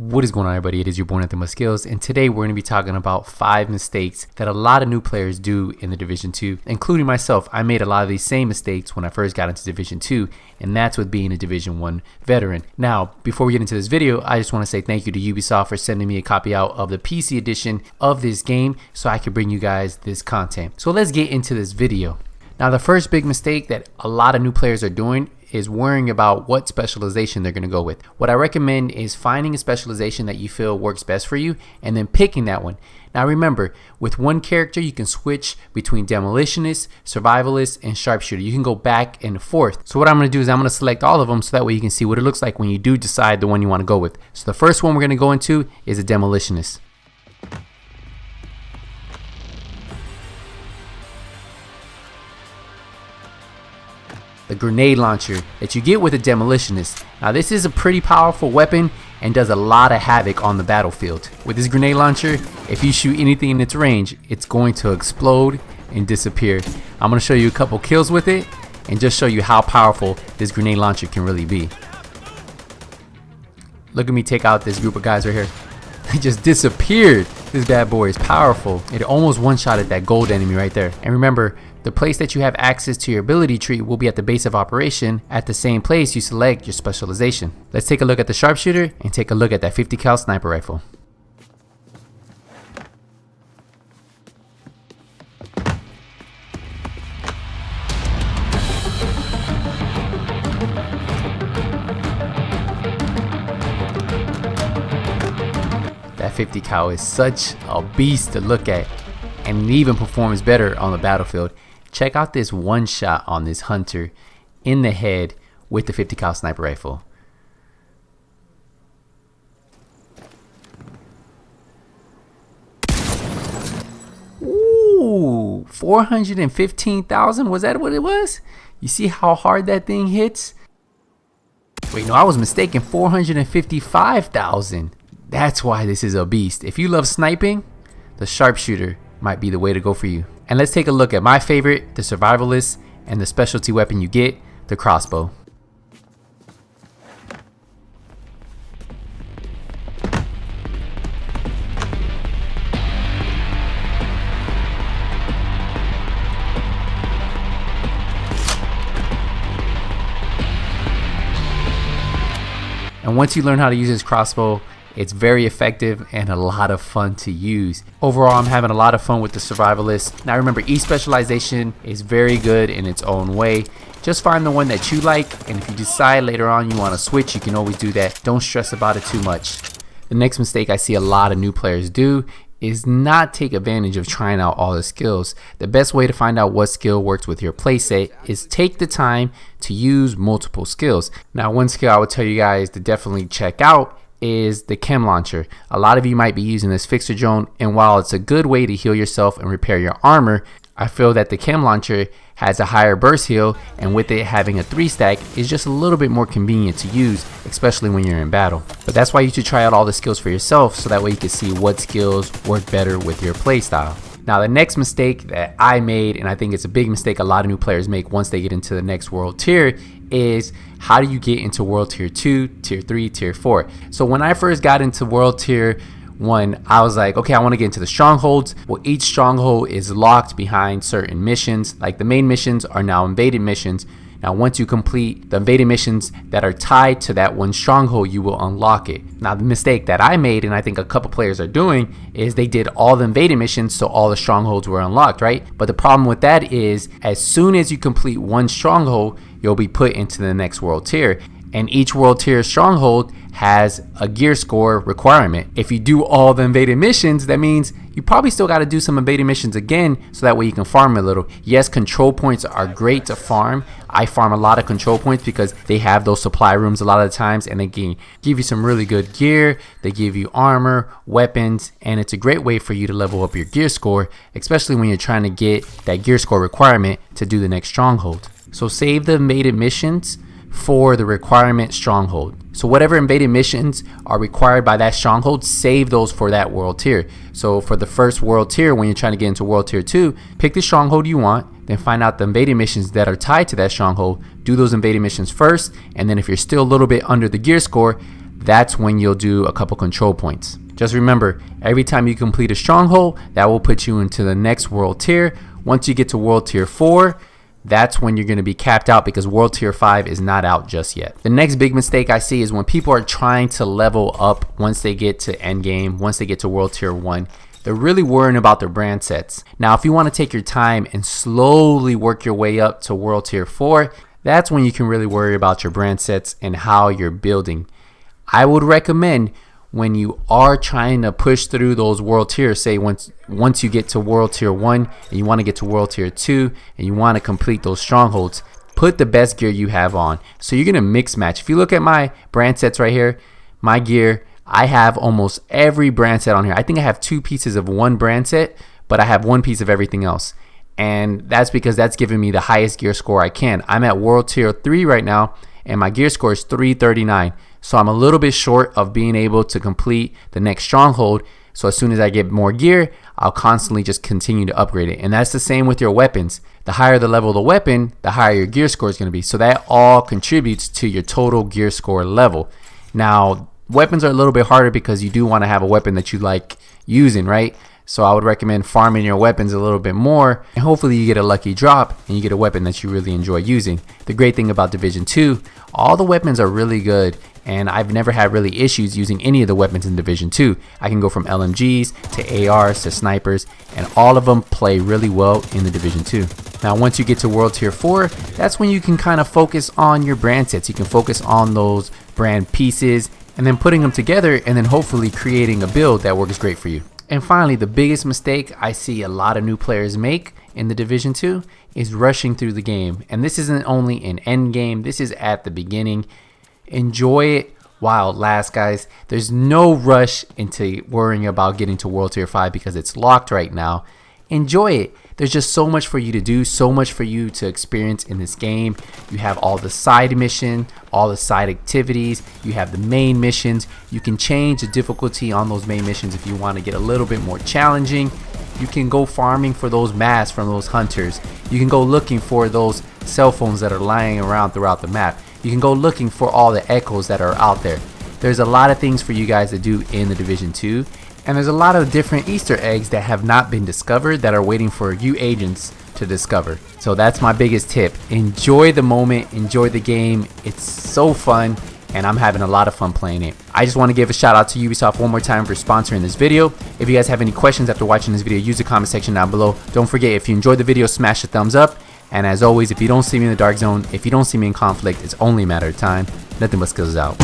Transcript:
What is going on, everybody? It is your boy Nothing But Skills, and today we're going to be talking about 5 mistakes that a lot of new players do in the Division 2, including myself. I made a lot of these same mistakes when I first got into Division 2, and that's with being a Division 1 veteran. Now, before we get into this video, I just want to say thank you to Ubisoft for sending me a copy out of the PC edition of this game so I could bring you guys this content. So let's get into this video. Now, the first big mistake that a lot of new players are doing is worrying about what specialization they're going to go with. What I recommend is finding a specialization that you feel works best for you and then picking that one. Now remember, with one character you can switch between demolitionist, survivalist, and sharpshooter. You can go back and forth. So what I'm going to do is I'm going to select all of them so that way you can see what it looks like when you do decide the one you want to go with. So the first one we're going to go into is a demolitionist. The grenade launcher that you get with a demolitionist. Now this is a pretty powerful weapon and does a lot of havoc on the battlefield. With this grenade launcher, if you shoot anything in its range, it's going to explode and disappear. I'm going to show you a couple kills with it and just show you how powerful this grenade launcher can really be. Look at me take out this group of guys right here. It just disappeared. This bad boy is powerful. It almost one-shotted that gold enemy right there. And remember, the place that you have access to your ability tree will be at the base of operation at the same place you select your specialization. Let's take a look at the sharpshooter and take a look at that 50 cal sniper rifle. That 50 cal is such a beast to look at, and it even performs better on the battlefield. Check out this one shot on this hunter in the head with the 50 cal sniper rifle. Ooh, 415,000, was that what it was? You see how hard that thing hits? Wait, no, I was mistaken, 455,000. That's why this is a beast. If you love sniping, the sharpshooter might be the way to go for you. And let's take a look at my favorite, the survivalist, and the specialty weapon you get, the crossbow. And once you learn how to use this crossbow, it's very effective and a lot of fun to use. Overall, I'm having a lot of fun with the survivalist. Now remember, each specialization is very good in its own way. Just find the one that you like, and if you decide later on you want to switch, you can always do that. Don't stress about it too much. The next mistake I see a lot of new players do is not take advantage of trying out all the skills. The best way to find out what skill works with your playset is take the time to use multiple skills. Now, one skill I would tell you guys to definitely check out is the chem launcher. A lot of you might be using this fixer drone, and while it's a good way to heal yourself and repair your armor, I feel that the chem launcher has a higher burst heal, and with it having a 3-stack is just a little bit more convenient to use, especially when you're in battle. But that's why you should try out all the skills for yourself, so that way you can see what skills work better with your playstyle. Now the next mistake that I made, and I think it's a big mistake a lot of new players make once they get into the next world tier, is how do you get into world tier 2, tier 3, tier 4. So when I first got into world tier 1, I was like, okay, I want to get into the strongholds. Well, each stronghold is locked behind certain missions. Like the main missions are now invaded missions. Now once you complete the invaded missions that are tied to that one stronghold, you will unlock it. Now the mistake that I made, and I think a couple players are doing, is they did all the invaded missions so all the strongholds were unlocked, right? But the problem with that is as soon as you complete one stronghold, you'll be put into the next world tier. And each world tier stronghold has a gear score requirement. If you do all the invaded missions, that means you probably still got to do some invaded missions again, so that way you can farm a little. Yes, control points are great to farm. I farm a lot of control points because they have those supply rooms a lot of the times, and they can give you some really good gear. They give you armor, weapons, and it's a great way for you to level up your gear score, especially when you're trying to get that gear score requirement to do the next stronghold. So save the invaded missions for the requirement stronghold. So whatever invaded missions are required by that stronghold, save those for that world tier. So for the first world tier, when you're trying to get into world tier 2, pick the stronghold you want, then find out the invaded missions that are tied to that stronghold, do those invaded missions first, and then if you're still a little bit under the gear score, that's when you'll do a couple control points. Just remember, every time you complete a stronghold, that will put you into the next world tier. Once you get to world tier 4, that's when you're going to be capped out because world tier 5 is not out just yet. The next big mistake I see is when people are trying to level up once they get to endgame, once they get to world tier 1, they're really worrying about their brand sets. Now, if you want to take your time and slowly work your way up to world tier 4, that's when you can really worry about your brand sets and how you're building. I would recommend when you are trying to push through those world tiers, say once you get to world tier 1 and you want to get to world tier 2 and you want to complete those strongholds, put the best gear you have on. So you're going to mix match. If you look at my brand sets right here, my gear, I have almost every brand set on here. I think I have 2 pieces of one brand set, but I have 1 piece of everything else. And that's because that's giving me the highest gear score I can. I'm at world tier 3 right now and my gear score is 339. So I'm a little bit short of being able to complete the next stronghold. So as soon as I get more gear, I'll constantly just continue to upgrade it. And that's the same with your weapons. The higher the level of the weapon, the higher your gear score is going to be. So that all contributes to your total gear score level. Now, weapons are a little bit harder because you do want to have a weapon that you like using, right? So I would recommend farming your weapons a little bit more, and hopefully you get a lucky drop and you get a weapon that you really enjoy using. The great thing about Division 2, all the weapons are really good, and I've never had really issues using any of the weapons in Division 2. I can go from LMGs to ARs to snipers, and all of them play really well in the Division 2. Now once you get to World Tier 4, that's when you can kind of focus on your brand sets. You can focus on those brand pieces and then putting them together and then hopefully creating a build that works great for you. And finally, the biggest mistake I see a lot of new players make in the Division 2 is rushing through the game. And this isn't only in endgame, this is at the beginning. Enjoy it while it lasts, guys. There's no rush into worrying about getting to World Tier 5 because it's locked right now. Enjoy it. There's just so much for you to do, so much for you to experience in this game. You have all the side mission, all the side activities, you have the main missions. You can change the difficulty on those main missions if you want to get a little bit more challenging. You can go farming for those masks from those hunters. You can go looking for those cell phones that are lying around throughout the map. You can go looking for all the echoes that are out there. There's a lot of things for you guys to do in the Division 2. And there's a lot of different Easter eggs that have not been discovered that are waiting for you agents to discover. So that's my biggest tip. Enjoy the moment, enjoy the game. It's so fun and I'm having a lot of fun playing it. I just want to give a shout out to Ubisoft one more time for sponsoring this video. If you guys have any questions after watching this video, use the comment section down below. Don't forget, if you enjoyed the video, smash the thumbs up. And as always, if you don't see me in the dark zone, if you don't see me in conflict, it's only a matter of time. Nothing but skills out.